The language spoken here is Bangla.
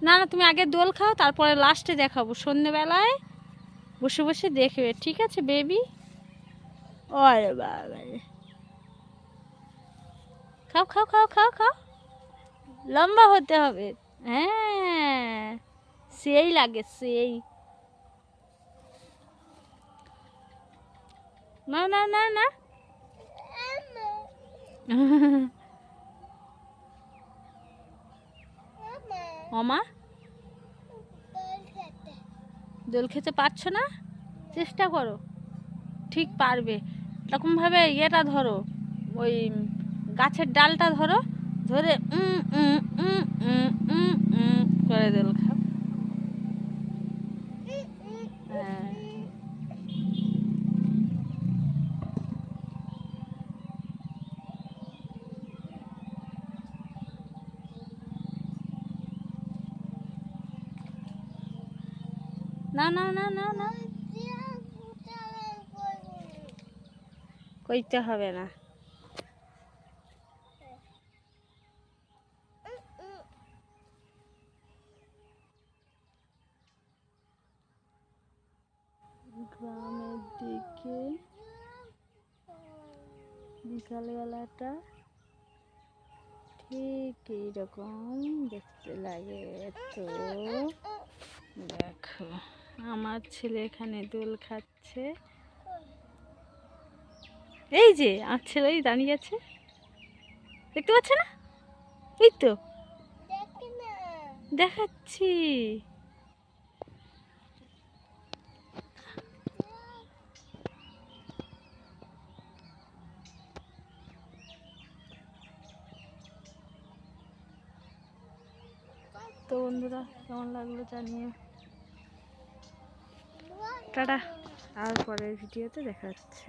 না না, তুমি আগে দোল খাও, তারপরে লাস্টে দেখাবো সন্ধ্যেবেলায় বসে বসে দেখবে, ঠিক আছে বেবি? ওরে বাবা, খাও খাও খাও খাও খাও, লম্বা হতে হবে। হ্যাঁ, সেই লাগে সেই। না না না না। ওমা, দোল খেতে পারছো না? চেষ্টা করো, ঠিক পারবে। এরকমভাবে ইয়েটা ধরো, ওই গাছের ডালটা ধরো, ধরে করে দোল খাও। হ্যাঁ, না না না না না, কইতে হবে না। গ্রামের দিকে বিকালবেলাটা ঠিক এইরকম দেখতে লাগে। তো দেখো, আমার ছেলে এখানে দোল খাচ্ছে। এই যে আমার ছেলে দাঁড়িয়ে আছে, দেখতে পাচ্ছে না? এই তো দেখাচ্ছি। তো বন্ধুরা, কেমন লাগলো জানিও। টাটা, আর পরের ভিডিওতে দেখা হচ্ছে।